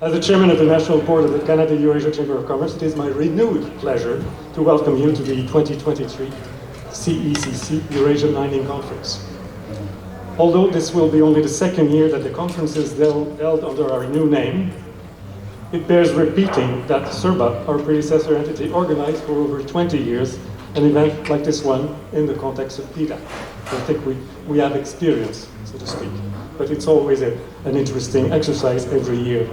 As the chairman of the National Board of the Canada-Eurasia Chamber of Commerce, it is my renewed pleasure to welcome you to the 2023 CECC Eurasia Mining Conference. Although this will be only the second year that the conference is held under our new name, it bears repeating that SERBA, our predecessor entity, organized for over 20 years an event like this one in the context of PDAC. I think we have experience, so to speak, but it's always an interesting exercise every year.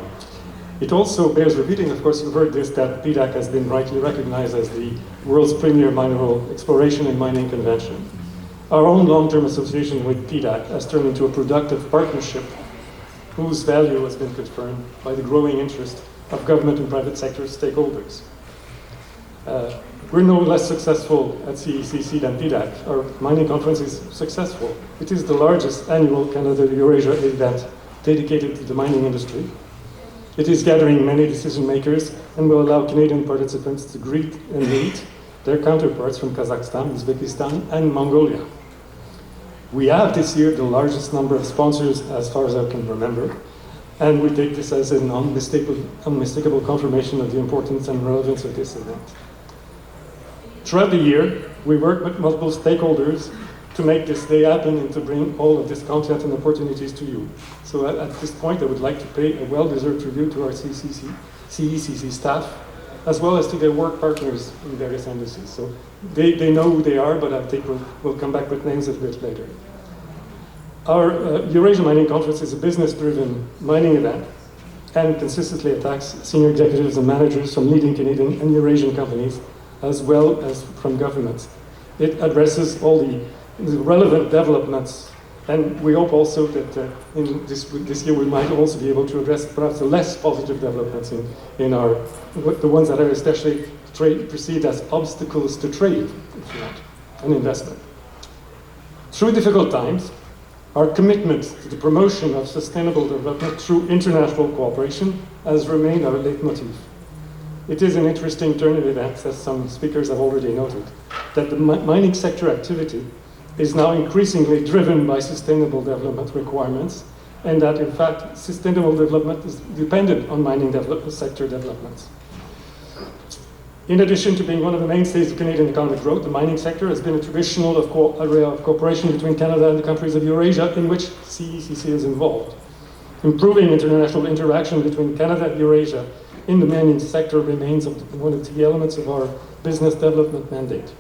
It also bears repeating, of course, you've heard this, that PDAC has been rightly recognized as the world's premier mineral exploration and mining convention. Our own long-term association with PDAC has turned into a productive partnership whose value has been confirmed by the growing interest of government and private sector stakeholders. We're no less successful at CECC than PDAC. Our mining conference is successful. It is the largest annual Canada-Eurasia event dedicated to the mining industry. It is gathering many decision makers and will allow Canadian participants to greet and meet their counterparts from Kazakhstan, Uzbekistan and Mongolia. We have this year the largest number of sponsors as far as I can remember, and we take this as an unmistakable confirmation of the importance and relevance of this event. Throughout the year, we work with multiple stakeholders to make this day happen and to bring all of this content and opportunities to you. So at this point, I would like to pay a well-deserved tribute to our CECC staff, as well as to their work partners in various embassies. So they know who they are, but I think we'll come back with names a bit later. Our Eurasia Mining Conference is a business-driven mining event and consistently attacks senior executives and managers from leading Canadian and Eurasian companies, as well as from governments. It addresses all the relevant developments, and we hope also that in this year we might also be able to address perhaps the less positive developments in the ones that are especially perceived as obstacles to trade, if you want, and investment. Through difficult times, our commitment to the promotion of sustainable development through international cooperation has remained our leitmotif. It is an interesting turn of events, as some speakers have already noted, that the mining sector activity is now increasingly driven by sustainable development requirements, and that in fact sustainable development is dependent on mining sector developments. In addition to being one of the mainstays of Canadian economic growth, the mining sector has been a traditional area of cooperation between Canada and the countries of Eurasia in which CECC is involved. Improving international interaction between Canada and Eurasia in the mining sector remains one of the elements of our business development mandate.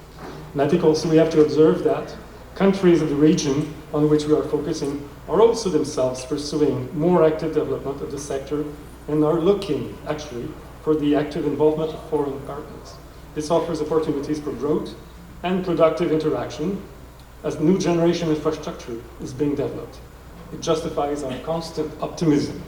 And I think also we have to observe that countries of the region on which we are focusing are also themselves pursuing more active development of the sector and are looking, actually, for the active involvement of foreign partners. This offers opportunities for growth and productive interaction as new generation infrastructure is being developed. It justifies our constant optimism.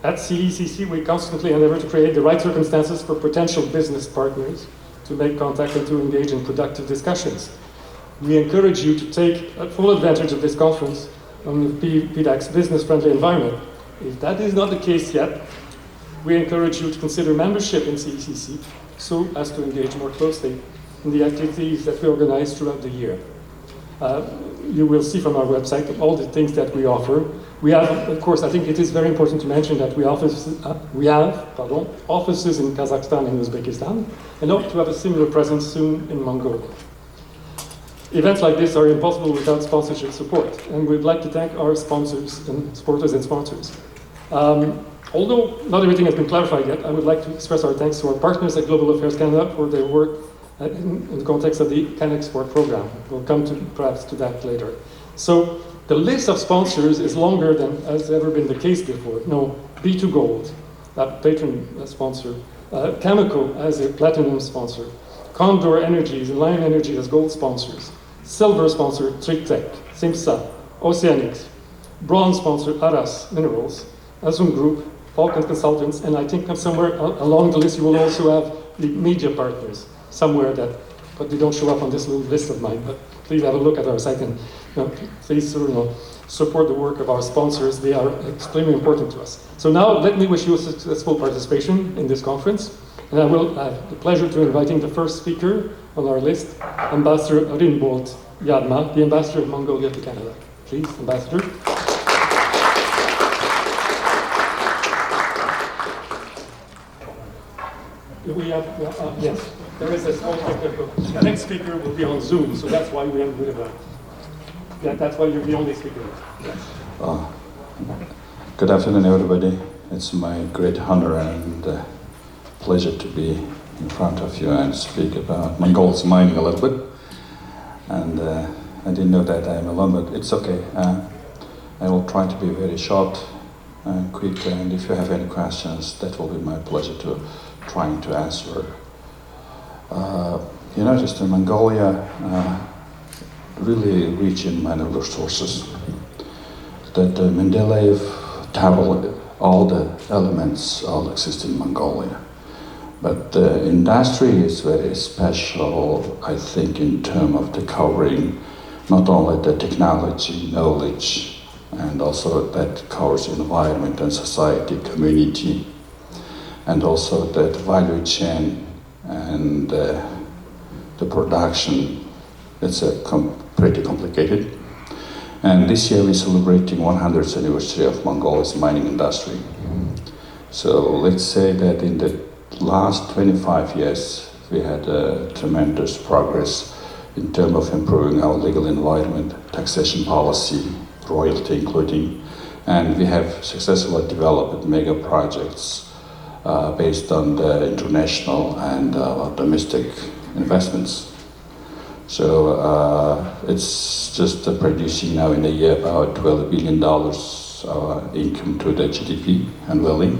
At CECC, we constantly endeavor to create the right circumstances for potential business partners to make contact and to engage in productive discussions. We encourage you to take full advantage of this conference on the PDAC's business-friendly environment. If that is not the case yet, we encourage you to consider membership in CECC so as to engage more closely in the activities that we organize throughout the year. You will see from our website all the things that we offer. We have, of course, I think it is very important to mention that we have offices in Kazakhstan and Uzbekistan, and hope to have a similar presence soon in Mongolia. Events like this are impossible without sponsorship support, and we'd like to thank our sponsors and supporters and sponsors. Although not everything has been clarified yet, I would like to express our thanks to our partners at Global Affairs Canada for their work in the context of the CanExport program. We'll come perhaps to that later. So the list of sponsors is longer than has ever been the case before. No, B2Gold, that patron sponsor, Cameco as a platinum sponsor, Condor Energies and Lion Energy as gold sponsors, silver sponsor TripTech, Simsa, Oceanics, bronze sponsor Aras Minerals, Azum Group, Falcon Consultants, and I think somewhere along the list you will also have the media partners somewhere but they don't show up on this little list of mine, but please have a look at our site and please support the work of our sponsors. They are extremely important to us. So now let me wish you a successful participation in this conference, and I will have the pleasure to inviting the first speaker on our list, Ambassador Rinbolt Yadma, the Ambassador of Mongolia to Canada. Please, Ambassador. We have, yes, there is a small technical. The next speaker will be on Zoom, so that's why we have a bit of a, yeah, that's why you're the only speaker. Yes. Good afternoon, everybody. It's my great honor and pleasure to be in front of you and speak about Mongolia's mining a little bit. And I didn't know that I'm alone, but it's okay. I will try to be very short and quick, and if you have any questions, that will be my pleasure to trying to answer. Just in Mongolia, really rich in mineral resources. That Mendeleev tabulated all the elements all exist in Mongolia. But the industry is very special, I think, in terms of the covering not only the technology, knowledge, and also that covers environment and society, community, and also that value chain and the production. It's pretty complicated. And this year we're celebrating 100th anniversary of Mongolia's mining industry. So let's say that in the last 25 years we had tremendous progress in terms of improving our legal environment, taxation policy, royalty including, and we have successfully developed mega projects based on the international and domestic investments. So it's just producing now in a year about $12 billion income to the GDP annually.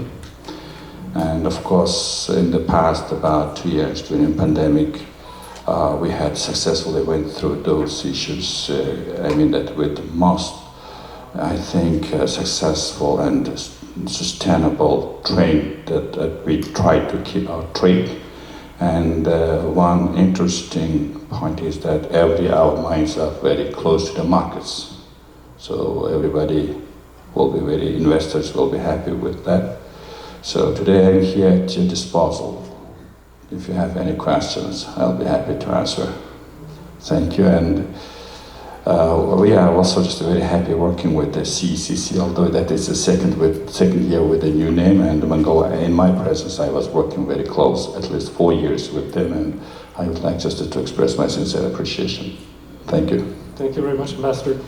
And of course, in the past about 2 years during the pandemic, we had successfully went through those issues. That with most, I think, successful and sustainable trade that we try to keep our trade. And one interesting point is that our mines are very close to the markets. So everybody will be investors will be happy with that. So today I'm here at your disposal. If you have any questions, I'll be happy to answer. Thank you. And we are also just very happy working with the CECC, although that is the second year with a new name, and Mongolia, in my presence, I was working very close, at least 4 years with them, and I would like just to express my sincere appreciation. Thank you. Thank you very much, Ambassador.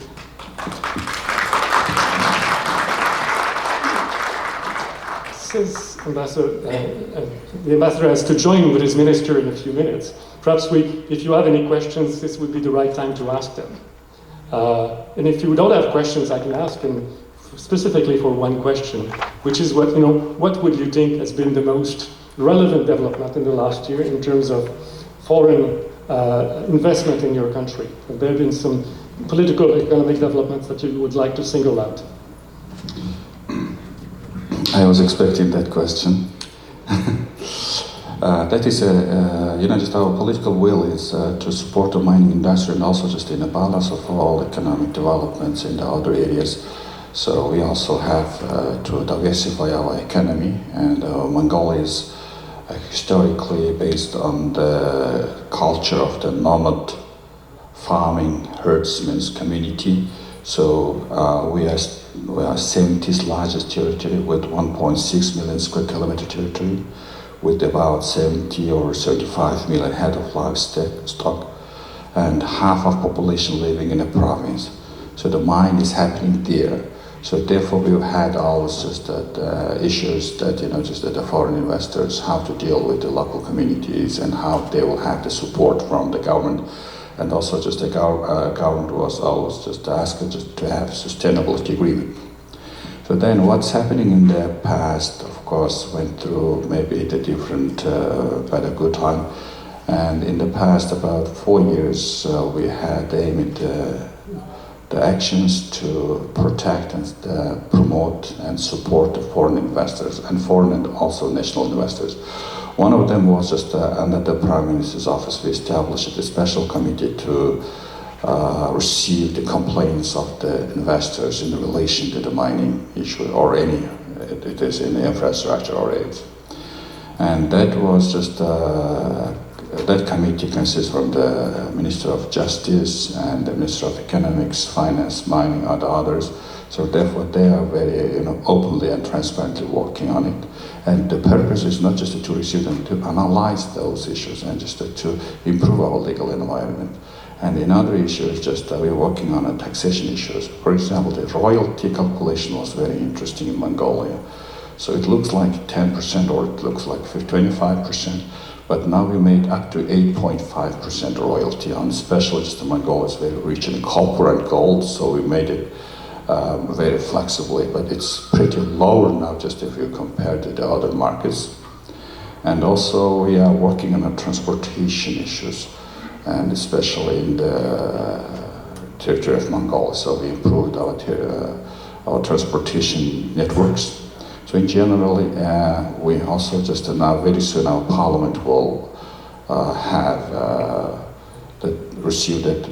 Since the ambassador has to join with his minister in a few minutes, perhaps if you have any questions, this would be the right time to ask them. And if you don't have questions, I can ask him specifically for one question, which is what would you think has been the most relevant development in the last year in terms of foreign investment in your country? Have there been some political, economic developments that you would like to single out? I was expecting that question. That is, just our political will is to support the mining industry and also just in a balance of all economic developments in the other areas. So we also have to diversify our economy, and Mongolia is historically based on the culture of the nomad farming herdsmen community. So we are 70th largest territory with 1.6 million square kilometer territory, with about 70 or 35 million head of livestock, and half of population living in a province. So the mine is happening there. So therefore we've had always just that issues that, just that the foreign investors have to deal with the local communities and how they will have the support from the government. And also just the government was always just asked just to have sustainability agreement. So then what's happening in the past, of course, went through maybe the different, but a good time. And in the past about 4 years, we had aimed the actions to protect and promote and support the foreign investors and foreign and also national investors. One of them was just under the Prime Minister's office, we established a special committee to receive the complaints of the investors in relation to the mining issue or any, it is in the infrastructure or aids. And that was just, that committee consists from the Minister of Justice and the Minister of Economics, Finance, Mining, and others. So therefore, they are very openly and transparently working on it. And the purpose is not just to receive them, to analyze those issues and just to improve our legal environment. And another issue is just we're working on taxation issues. For example, the royalty calculation was very interesting in Mongolia. So it looks like 10% or it looks like 25%, but now we made up to 8.5% royalty on, especially just the Mongolia is very rich in copper and gold, so we made it very flexibly, but it's pretty lower now just if you compare to the other markets. And also we are working on transportation issues, and especially in the territory of Mongolia, so we improved our transportation networks. So in general, we also just now very soon our parliament will receive the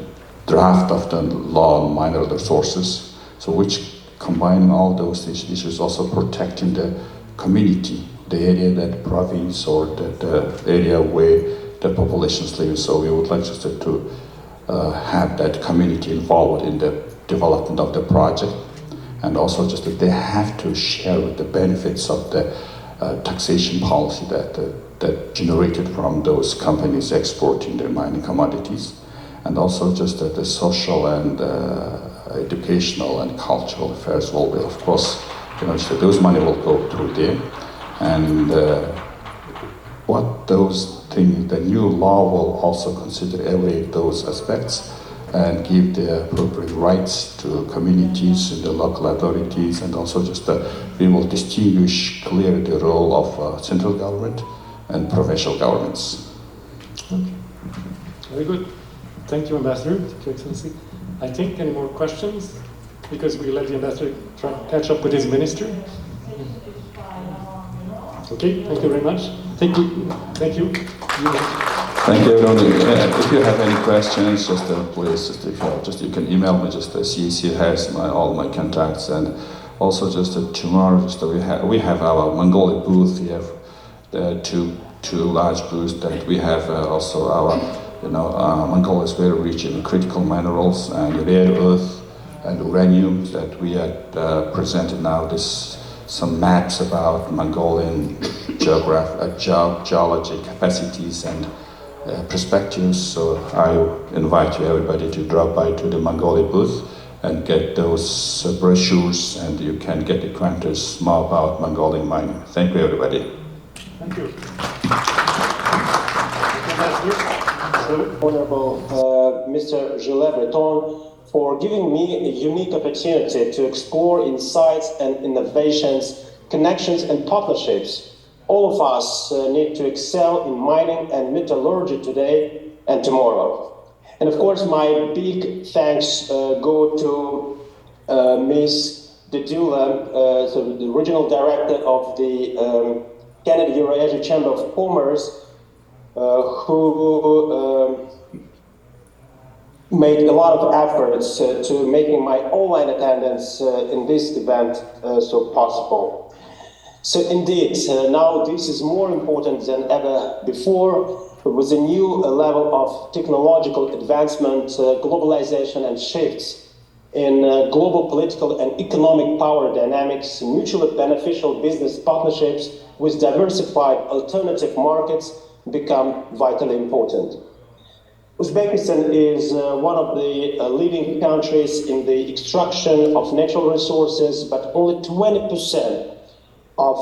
draft of the law on mineral resources, so which combining all those issues, also protecting the community, the area, that province or that area where the population is living. So we would like just to have that community involved in the development of the project. And also just that they have to share the benefits of the taxation policy that generated from those companies exporting their mining commodities. And also just that the social and educational and cultural affairs will be, of course, so those money will go through there. And what those things, the new law will also consider every those aspects and give the appropriate rights to communities and the local authorities, and also just we will distinguish clearly the role of central government and provincial governments. Okay. Very good. Thank you, Ambassador. Thank you, Excellency. I think any more questions? Because we let the Ambassador try to catch up with his minister. Okay, thank you very much. Thank you. Thank you. Thank you, everyone. If you have any questions, just please, you can email me. Just CEC has all my contacts, and also just tomorrow, we have our Mongolia booth here, two large booths that we have. Also our, Mongolia is very rich in critical minerals and rare earth and uranium that we had presented now. Some maps about Mongolian geology capacities and perspectives. So I invite you, everybody, to drop by to the Mongolia booth and get those brochures, and you can get acquainted more about Mongolian mining. Thank you, everybody. Thank you. Honorable Mr. Gilles Breton, for giving me a unique opportunity to explore insights and innovations, connections and partnerships. All of us need to excel in mining and metallurgy today and tomorrow. And of course, my big thanks go to Ms. Dedula, so the regional director of the Canada-Eurasia Chamber of Commerce, who made a lot of efforts to making my online attendance in this event so possible. So indeed, now this is more important than ever before, with a new level of technological advancement, globalization and shifts in global political and economic power dynamics, mutually beneficial business partnerships with diversified alternative markets become vitally important. Uzbekistan is one of the leading countries in the extraction of natural resources, but only 20% of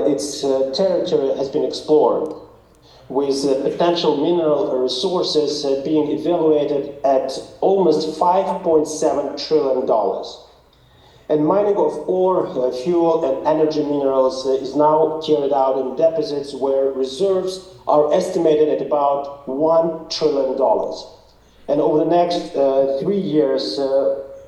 its territory has been explored, with potential mineral resources being evaluated at almost $5.7 trillion. And mining of ore, fuel and energy minerals is now carried out in deposits where reserves are estimated at about $1 trillion. And over the next 3 years,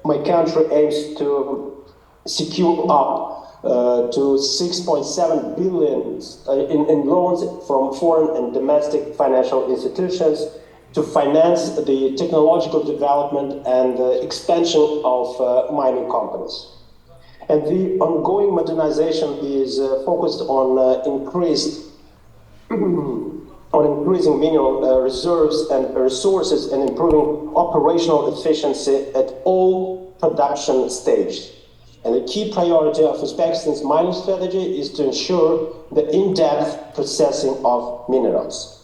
my country aims to secure up to 6.7 billion in loans from foreign and domestic financial institutions to finance the technological development and expansion of mining companies. And the ongoing modernization is focused on increasing mineral reserves and resources and improving operational efficiency at all production stages. And the key priority of Uzbekistan's mining strategy is to ensure the in-depth processing of minerals.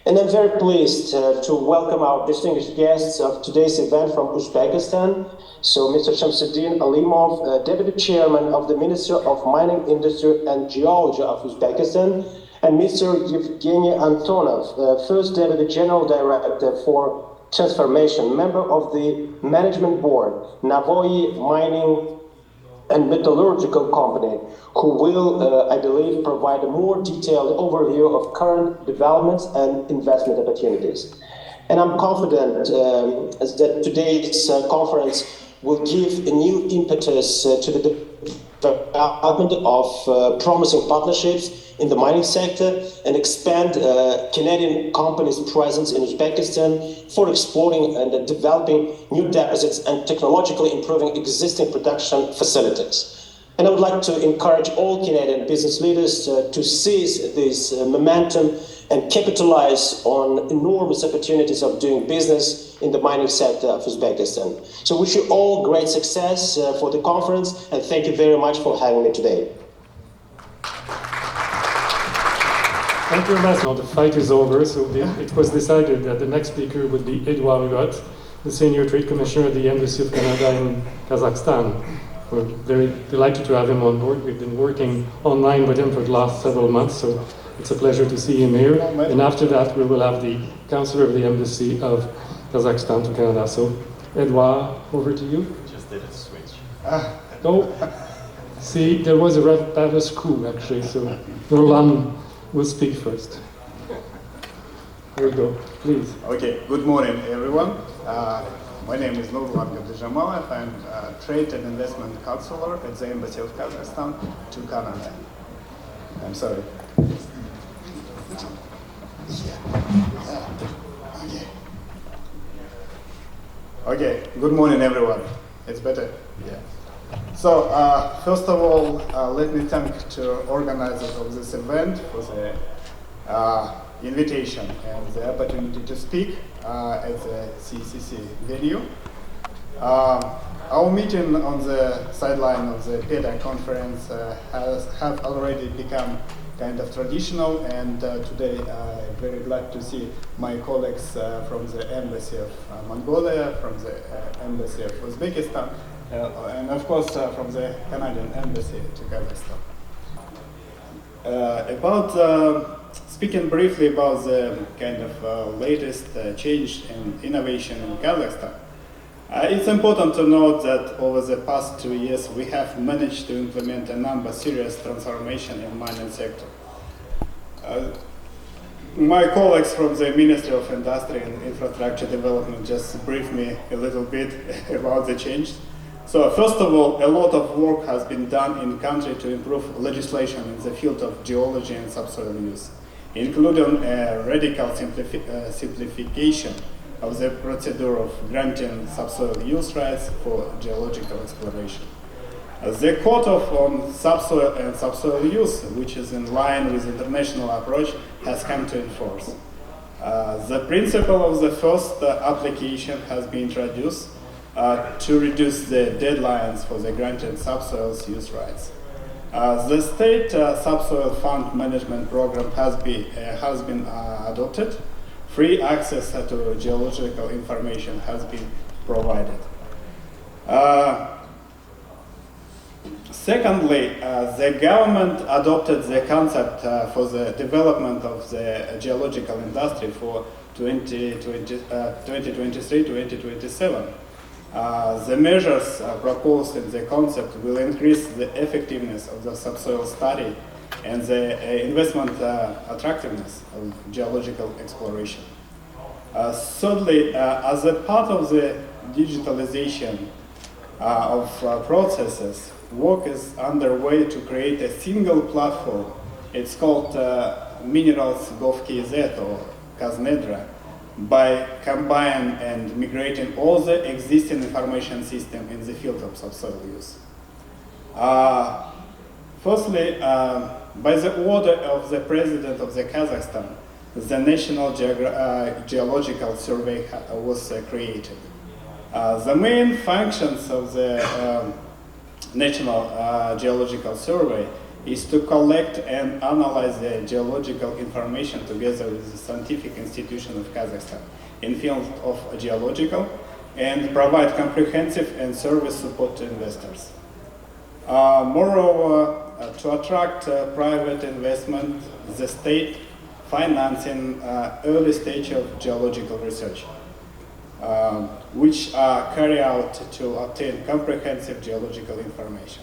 And I'm very pleased to welcome our distinguished guests of today's event from Uzbekistan. So Mr. Shamsuddin Alimov, Deputy Chairman of the Ministry of Mining Industry and Geology of Uzbekistan, and Mr. Evgeny Antonov, First Deputy General Director for Transformation, member of the Management Board, Navoy Mining and Metallurgical Company, who will, I believe, provide a more detailed overview of current developments and investment opportunities. And I'm confident that today's conference will give a new impetus to the development of promising partnerships in the mining sector and expand Canadian companies' presence in Uzbekistan for exploring and developing new deposits and technologically improving existing production facilities. And I would like to encourage all Canadian business leaders to seize this momentum and capitalize on enormous opportunities of doing business in the mining sector of Uzbekistan. So wish you all great success for the conference, and thank you very much for having me today. Thank you, Ambassador. The fight is over, so it was decided that the next speaker would be Edouard Hugot, the Senior Trade Commissioner at the Embassy of Canada in Kazakhstan. We're very delighted to have him on board. We've been working online with him for the last several months, so it's a pleasure to see him here. And after that, we will have the Counselor of the Embassy of Kazakhstan to Canada. So, Edouard, over to you. Just did a switch. Oh, see, there was a rebellious coup, actually, so Roland will speak first. Here we go, please. Okay, good morning, everyone. My name is Nurlan Gabdijamalev. I'm a Trade and Investment Counselor at the Embassy of Kazakhstan to Canada. I'm sorry. Okay, good morning, everyone. It's better? Yeah. So, first of all, let me thank to organizers of this event for the invitation and the opportunity to speak at the CECC venue. Our meeting on the sideline of the PEDA conference have already become kind of traditional, and today I'm very glad to see my colleagues from the Embassy of Mongolia, from the Embassy of Uzbekistan, and of course from the Canadian Embassy to Kazakhstan. Speaking briefly about the kind of latest change and innovation in Kazakhstan, it's important to note that over the past 2 years we have managed to implement a number of serious transformation in mining sector. My colleagues from the Ministry of Industry and Infrastructure Development just briefed me a little bit about the change. So first of all, a lot of work has been done in country to improve legislation in the field of geology and subsoil use, including a radical simplification of the procedure of granting subsoil use rights for geological exploration. The Code on Subsoil and Subsoil Use, which is in line with international approach, has come to enforce. The principle of the first application has been introduced to reduce the deadlines for the granted subsoils use rights. The state subsoil fund management program has been adopted. Free access to geological information has been provided. Secondly, the government adopted the concept for the development of the geological industry for 2023-2027. The measures proposed in the concept will increase the effectiveness of the subsoil study and the investment attractiveness of geological exploration. Thirdly, as a part of the digitalization of processes, work is underway to create a single platform. It's called Minerals Gov.kz or Kaznedra, by combining and migrating all the existing information system in the field of subsoil use. Firstly, by the order of the President of the Kazakhstan, the National Geological Survey was created. The main functions of the National Geological Survey is to collect and analyze the geological information together with the Scientific Institution of Kazakhstan in field of geological and provide comprehensive and service support to investors. Moreover, to attract private investment, the state financing early stage of geological research, which are carried out to obtain comprehensive geological information.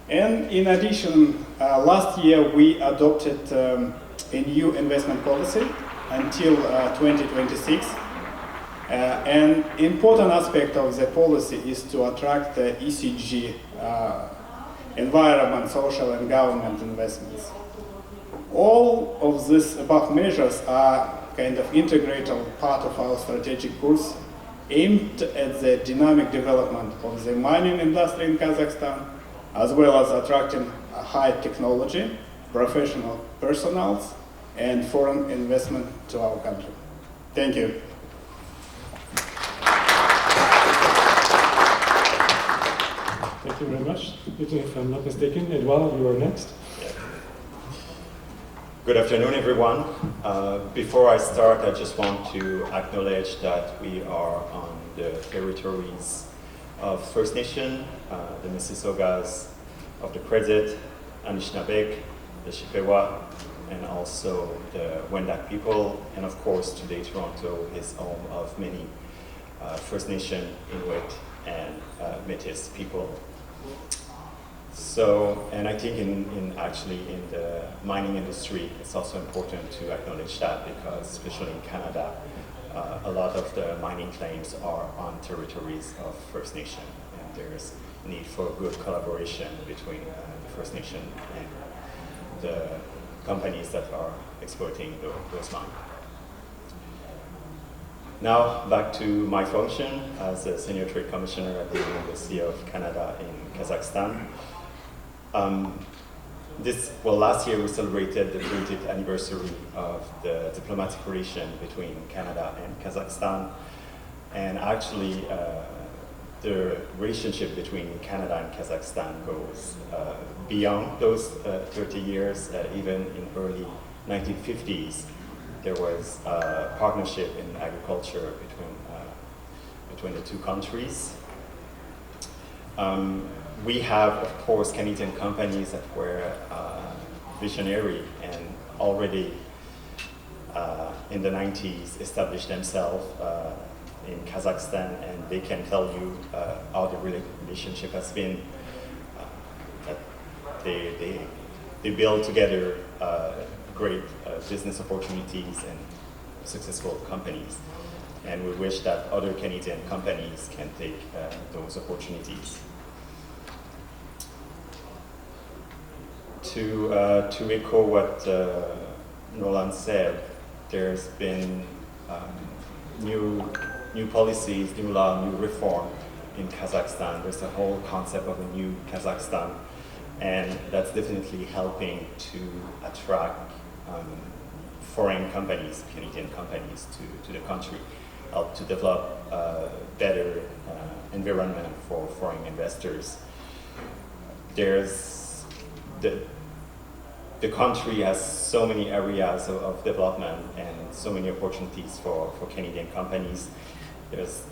And in addition, last year we adopted a new investment policy until 2026. An important aspect of the policy is to attract the ESG, environment, social and government investments. All of these above measures are kind of integral part of our strategic course aimed at the dynamic development of the mining industry in Kazakhstan, as well as attracting high technology, professional personnel, and foreign investment to our country. Thank you. Thank you very much. If I'm not mistaken, Edouard, you are next. Good afternoon, everyone. Before I start, I just want to acknowledge that we are on the territories of First Nation, the Mississaugas of the Credit, Anishinaabeg, the Chippewa, and also the Wendat people. And of course, today Toronto is home of many First Nation, Inuit, and Métis people. So, and I think in the mining industry, it's also important to acknowledge that because especially in Canada, a lot of the mining claims are on territories of First Nation, and there's a need for good collaboration between the First Nation and the companies that are exploiting those mines. Now, back to my function as a Senior Trade Commissioner at the Embassy of Canada in Kazakhstan. Last year we celebrated the 30th anniversary of the diplomatic relation between Canada and Kazakhstan. And actually, the relationship between Canada and Kazakhstan goes beyond those 30 years. Even in early 1950s, there was a partnership in agriculture between the two countries. We have, of course, Canadian companies that were visionary and already in the 90s established themselves in Kazakhstan, and they can tell you how the relationship has been. That they build together great business opportunities and successful companies. And we wish that other Canadian companies can take those opportunities. To echo what Nolan said, there's been new policies, new law, new reform in Kazakhstan. There's a whole concept of a new Kazakhstan, and that's definitely helping to attract foreign companies, Canadian companies to the country, help to develop better environment for foreign investors. The country has so many areas of development and so many opportunities for Canadian companies. There's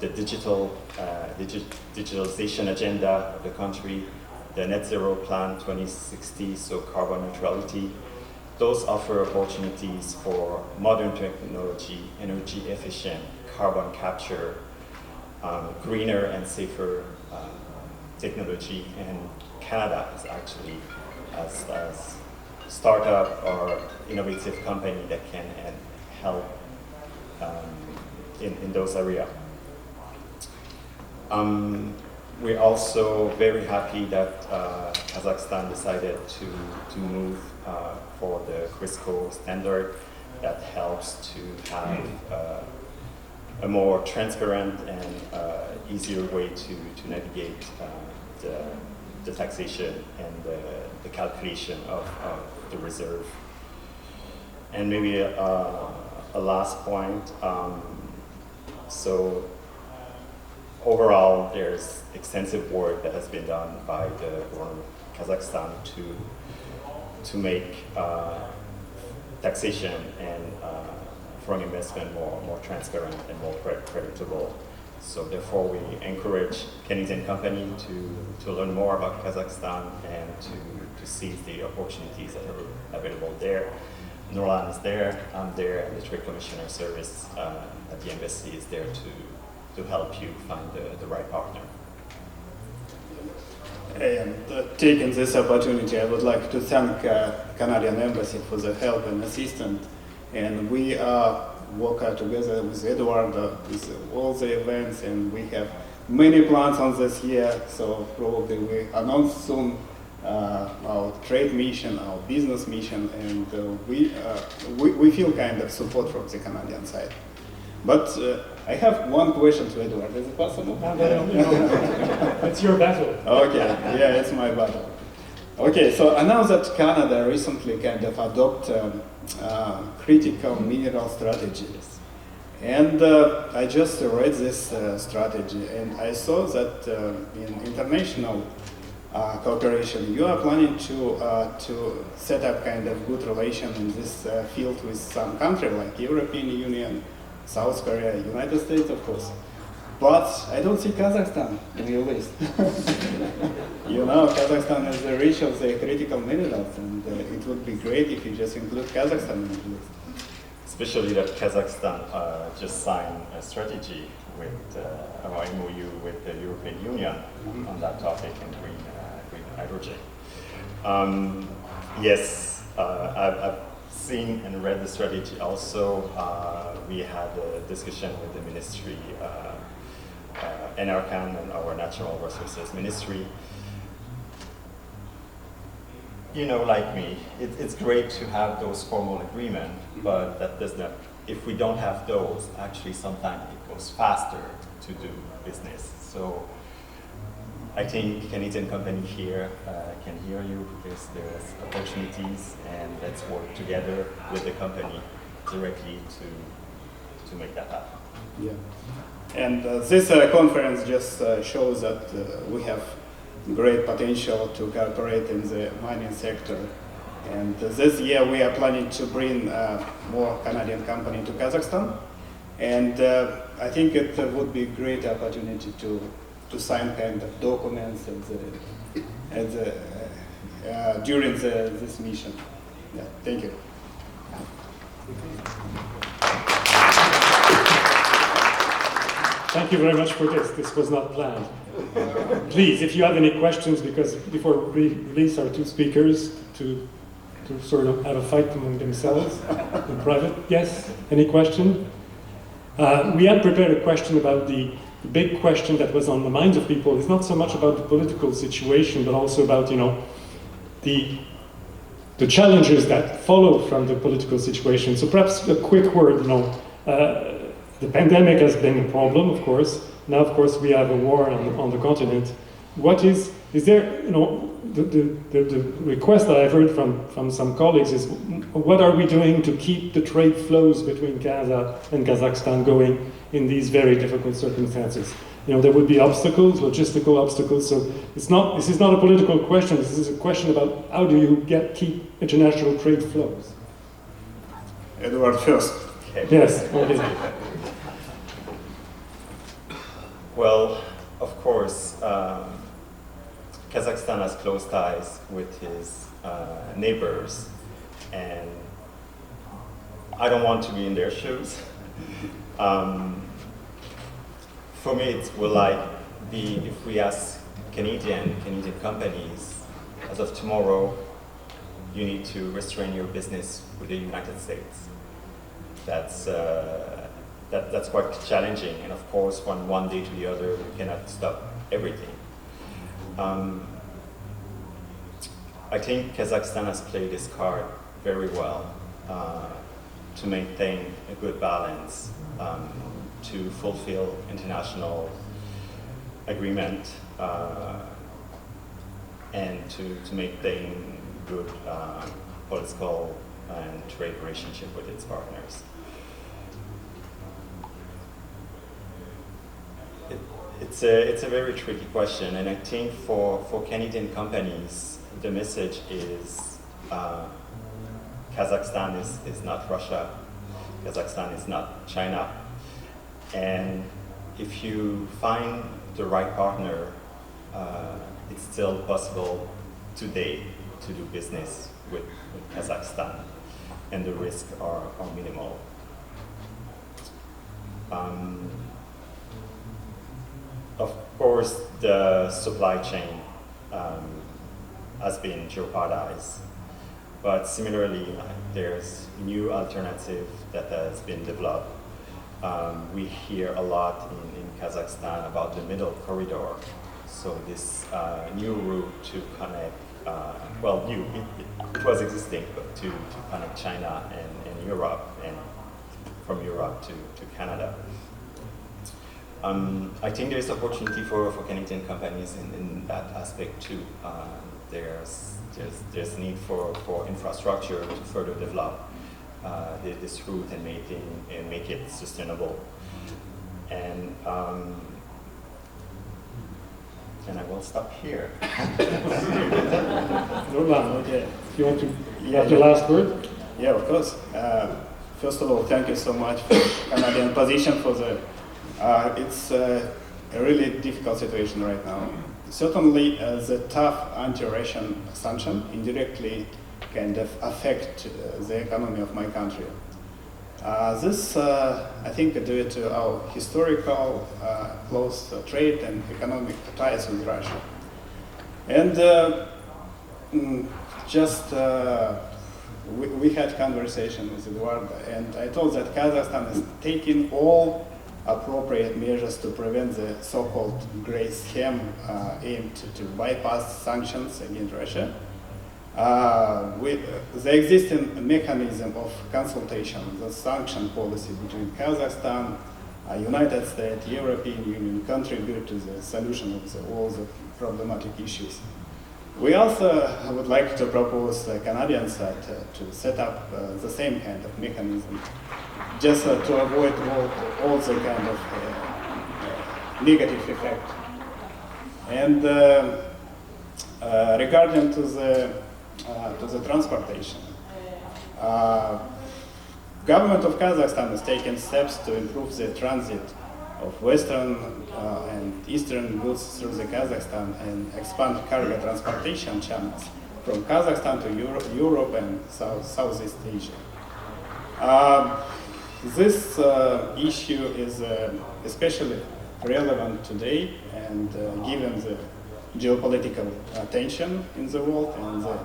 the digitalization agenda of the country, the net zero plan 2060, so carbon neutrality. Those offer opportunities for modern technology, energy efficient, carbon capture, greener and safer technology. And Canada is actually as startup or innovative company that can help in those areas. We're also very happy that Kazakhstan decided to move for the CRISCO standard that helps to have a more transparent and easier way to navigate the taxation and the calculation of the reserve. And maybe a last point. So overall, there's extensive work that has been done by the government of Kazakhstan to make taxation and foreign investment more transparent and more predictable. So therefore, we encourage Canadian companies to learn more about Kazakhstan and to seize the opportunities that are available there. Nurlan is there, I'm there, and the Trade Commissioner Service at the embassy is there to help you find the right partner. And taking this opportunity, I would like to thank Canadian Embassy for the help and assistance. And we work together with Edward with all the events, and we have many plans on this year. So probably we announce soon our trade mission, our business mission, and we feel kind of support from the Canadian side. But I have one question to Edward. Is it possible? It's your battle. Okay, yeah, it's my battle. Okay, so I know that Canada recently kind of adopted critical mineral strategies. And I just read this strategy, and I saw that in international cooperation, you are planning to set up kind of good relation in this field with some country like European Union, South Korea, United States, of course. But I don't see Kazakhstan in your list. You know, Kazakhstan is rich of the critical minerals, and it would be great if you just include Kazakhstan in the list. Especially that Kazakhstan just signed a strategy with our MOU with the European Union on that topic in green hydrogen. Yes, I've seen and read the strategy also. We had a discussion with the ministry, NRCAN and our Natural Resources Ministry. You know, like me, it's great to have those formal agreements, but that does not, if we don't have those, actually sometimes it goes faster to do business. So I think Canadian company here can hear you because there's opportunities, and let's work together with the company directly to make that happen. Yeah. And this conference just shows that we have great potential to cooperate in the mining sector. And this year we are planning to bring more Canadian company to Kazakhstan. And I think it would be a great opportunity to sign kind of documents during this mission. Yeah, thank you. Thank you very much for this. This was not planned. Please, if you have any questions, because before we release our two speakers to sort of have a fight among themselves in private. Yes, any question? We had prepared a question about the big question that was on the minds of people. It's not so much about the political situation, but also about, you know, the challenges that follow from the political situation. So perhaps a quick word, you know, the pandemic has been a problem, of course. Now, of course, we have a war on the continent. What is there, you know, the request that I've heard from some colleagues is, what are we doing to keep the trade flows between Kaza and Kazakhstan going in these very difficult circumstances? You know, there would be obstacles, logistical obstacles, so this is not a political question, this is a question about how do you keep international trade flows? Edward first. Okay. Yes, okay. Well, of course, Kazakhstan has close ties with his neighbors, and I don't want to be in their shoes. For me, it will be if we ask Canadian companies, as of tomorrow, you need to restrain your business with the United States. That's quite challenging, and of course, from one day to the other, we cannot stop everything. I think Kazakhstan has played this card very well to maintain a good balance, to fulfill international agreement, and to maintain good political and trade relationship with its it's a very tricky question, and I think for Canadian companies, the message is Kazakhstan is not Russia, Kazakhstan is not China, and if you find the right partner, it's still possible today to do business with Kazakhstan, and the risks are minimal. Of course, the supply chain has been jeopardized, but similarly, there's new alternative that has been developed. We hear a lot in Kazakhstan about the middle corridor. So this new route to connect, it was existing, but to connect China and Europe, and from Europe to Canada. I think there is opportunity for Canadian companies in that aspect too. There's need for infrastructure to further develop this route and make it sustainable. And I will stop here. Roman, okay. You want to have the last word? Yeah, of course. First of all, thank you so much for Canadian position for the. It's a really difficult situation right now. Certainly, the tough anti-Russian sanction indirectly kind of affect the economy of my country. This, I think, due to our historical close trade and economic ties with Russia. And we had conversation with Eduardo, and I told that Kazakhstan is taking all appropriate measures to prevent the so-called gray scheme aimed to bypass sanctions against Russia. The existing mechanism of consultation, the sanction policy between Kazakhstan, United States, European Union contribute to the solution of all the problematic issues. We also would like to propose the Canadian side to set up the same kind of mechanism, just to avoid all the kind of negative effect. And regarding to the transportation, government of Kazakhstan is taking steps to improve the transit of Western and Eastern goods through the Kazakhstan and expand cargo transportation channels from Kazakhstan to Europe and Southeast Asia. This issue is especially relevant today, and given the geopolitical tension in the world and the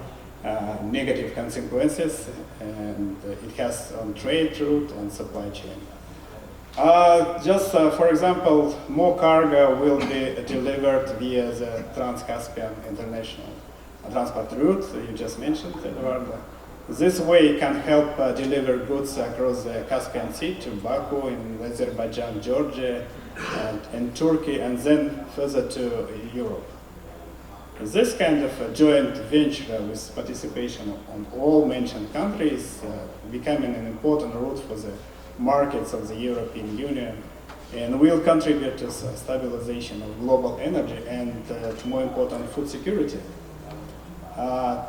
negative consequences and it has on trade route and supply chain. For example, more cargo will be delivered via the Trans-Caspian International Transport Route you just mentioned, Eduardo. This way can help deliver goods across the Caspian Sea to Baku in Azerbaijan, Georgia, and Turkey, and then further to Europe. This kind of a joint venture with participation on all mentioned countries becoming an important route for the markets of the European Union and will contribute to stabilization of global energy and, more important, food security.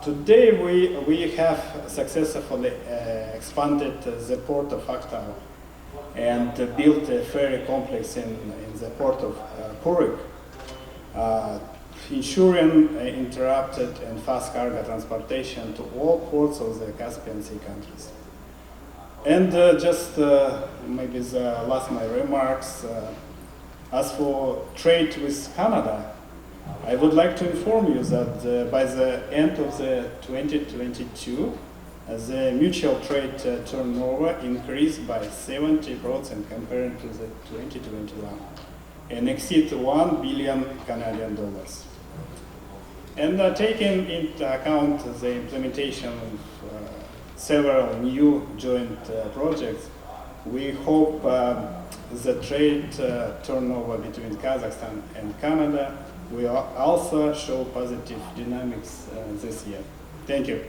Today we have successfully expanded the port of Aktau and built a ferry complex in the port of Purik, ensuring interrupted and fast cargo transportation to all ports of the Caspian Sea countries. And maybe the last my remarks, as for trade with Canada, I would like to inform you that by the end of the 2022, the mutual trade turnover increased by 70% compared to the 2021 and exceed 1 billion Canadian dollars. And taking into account the implementation of several new joint projects, we hope the trade turnover between Kazakhstan and Canada will also show positive dynamics this year. Thank you.